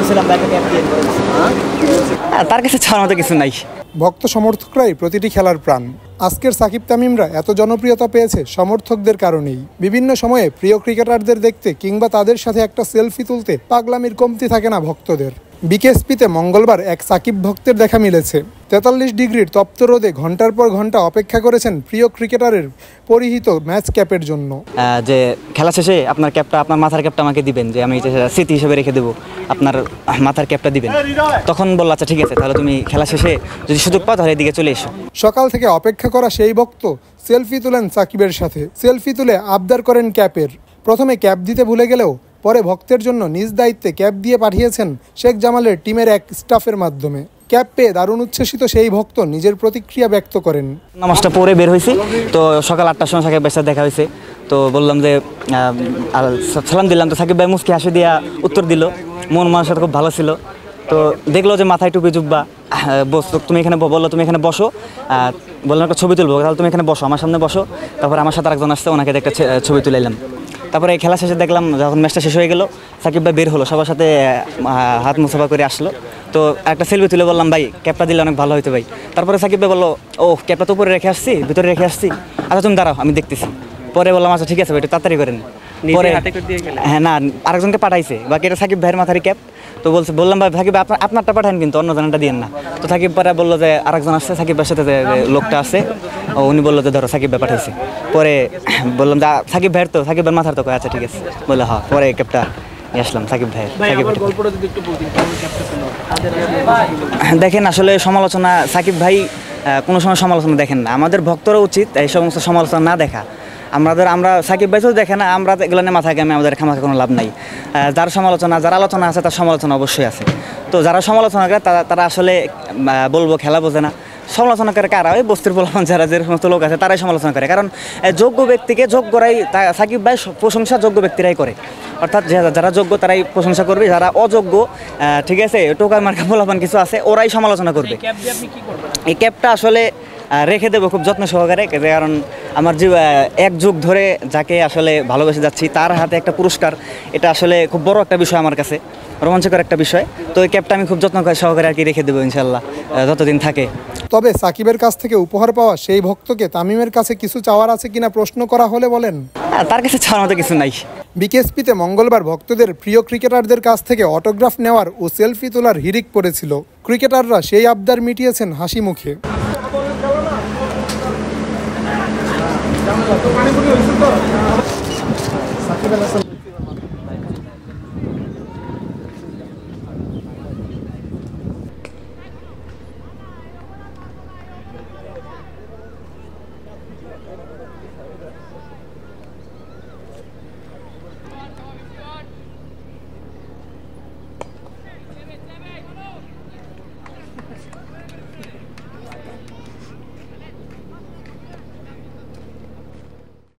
বলছিলাম তাকে ক্যাপ দিয়ে তার কাছে ছাড়ার মতো কিছু নাই। ভক্ত সমর্থকরাই প্রতিটি খেলার প্রাণ। আজকের সাকিব তামিমরা এত জনপ্রিয়তা পেয়েছে সমর্থকদের কারণেই। বিভিন্ন সময়ে প্রিয় ক্রিকেটারদের দেখতে কিংবা তাদের সাথে একটা সেলফি তুলতে পাগলামির কমতি থাকে না ভক্তদের। বিকেএসপিতে মঙ্গলবার এক সাকিব ভক্তের দেখা মিলেছে। 43 ডিগ্রির তপ্ত রোদে ঘন্টার পর ঘন্টা অপেক্ষা করেছেন প্রিয় ক্রিকেটারের পরিহিত ম্যাচ ক্যাপের জন্য। যে খেলা শেষে আপনার ক্যাপটা, আপনার মাথার ক্যাপটা আমাকে দিবেন, যে আমি স্মৃতি হিসেবে রেখে দেবো, আপনার মাথার ক্যাপটা দিবেন। তখন বলল আচ্ছা ঠিক আছে, তাহলে তুমি খেলা শেষে যদি সুযোগ পাও তাহলে এদিকে চলে এসো। সকাল থেকে অপেক্ষা করা সেই ভক্ত সেলফি তুলেন সাকিবের সাথে। সেলফি তুলে আবদার করেন ক্যাপের। প্রথমে ক্যাপ দিতে ভুলে গেলেও পরে ভক্তের জন্য নিজ দায়িত্বে ক্যাপ দিয়ে পাঠিয়েছেন শেখ জামালের টিমের এক স্টাফের মাধ্যমে। ক্যাপ পেয়ে দারুণ উচ্ছ্বসিত সেই ভক্ত নিজের প্রতিক্রিয়া ব্যক্ত করেন। নামাজটা পরে বের হয়েছি, তো সকাল 8টার সময় সাকিব ভাইয়ের সাথে দেখা হয়েছে। তো বললাম যে সালাম দিলাম, তো সাকিব ভাই মুস্কি হাসি দিয়া উত্তর দিল। মন মানুষের খুব ভালো ছিল। তো দেখলো যে মাথায় টুপি জুব্বা, তুমি এখানে বললো তুমি এখানে বসো, বললাম একটা ছবি তুলবো, তাহলে তুমি এখানে বসো, আমার সামনে বসো। তারপরে আমার সাথে আরেকজন আসছে, ওনাকে একটা ছবি তুলে এলাম। তারপরে খেলা শেষে দেখলাম যখন ম্যাচটা শেষ হয়ে গেল, সাকিব ভাই বের হলো, সবার সাথে হাত মুসাফা করে আসলো। তো একটা সেলফি তুলে বললাম ভাই ক্যাপটা দিলে অনেক ভালো হইতো ভাই। তারপরে সাকিব ভাই বললো ও ক্যাপটা তো উপরে রেখে আসছি, ভিতরে রেখে আসছি, আচ্ছা তুমি দাঁড়াও আমি দেখতেছি। পরে বললাম আচ্ছা ঠিক আছে ভাই, একটু তাড়াতাড়ি করেন। পরে হ্যাঁ না, আরেকজনকে পাঠাইছে, বাকি এটা সাকিব ভাইয়ের মাথারই ক্যাপ। তো বললাম ভাই সাকিব আপনারটা পাঠান, কিন্তু অন্য জনটা দিয়েন না। তো সাকিব পরে বললো যে আরেকজন আসছে, সাকিব ভাইয়ের সাথে যে লোকটা আছে, উনি বললো যে ধরো সাকিব ভাই পাঠাইছে। পরে বললাম যে সাকিব ভাইয়ের, তো সাকিব ভাইয়ের মাথার তো, আচ্ছা ঠিক আছে বললো হ্যাঁ। পরে ক্যাপটা নিয়ে আসলাম সাকিব ভাইয়ের। দেখেন আসলে সমালোচনা সাকিব ভাই কোনো সময় সমালোচনা দেখেন না। আমাদের ভক্তরা উচিত এই সমস্ত সমালোচনা না দেখা। আমরা সাকিব ভাই তো দেখে না, আমরা এগুলো নিয়ে মাথায় ঘামে আমাদের খামাখা কোনো লাভ নাই। যার সমালোচনা, যার আলোচনা আছে তার সমালোচনা অবশ্যই আছে। তো যারা সমালোচনা করে তারা আসলে বলবো খেলা বোঝে না। সমালোচনা করে কারা? ওই বস্তির পোলাপান যারা যে সমস্ত লোক আছে তারাই সমালোচনা করে। কারণ যোগ্য ব্যক্তিকে যোগ্যরাই, সাকিব ভাই প্রশংসা যোগ্য ব্যক্তিরাই করে। অর্থাৎ যারা যোগ্য তারাই প্রশংসা করবে, যারা অযোগ্য ঠিক আছে টোকা মার্কা পোলাপান কিছু আছে ওরাই সমালোচনা করবে। এই ক্যাপটা আসলে রেখে দেবো খুব যত্ন সহকারে, কারণ আমার যে এক যুগ ধরে যাকে আসলে ভালোবেসে যাচ্ছি তার হাতে একটা পুরস্কার, এটা আসলে খুব বড় একটা বিষয় আমার কাছে, রোমাঞ্চকর একটা বিষয়। তো এই ক্যাপটা আমি খুব যত্ন সহকারে আর কি রেখে দেবো ইনশাল্লাহ, যতদিন থাকে। তবে সাকিবের কাছ থেকে উপহার পাওয়া সেই ভক্তকে তামিমের কাছে কিছু চাওয়ার আছে কিনা প্রশ্ন করা হলে বলেন তার কাছে চাওয়ার মতো কিছু নাই। বিকেএসপিতে মঙ্গলবার ভক্তদের প্রিয় ক্রিকেটারদের কাছ থেকে অটোগ্রাফ নেওয়ার ও সেলফি তোলার হিড়িক পড়েছিল। ক্রিকেটাররা সেই আবদার মিটিয়েছেন হাসি মুখে।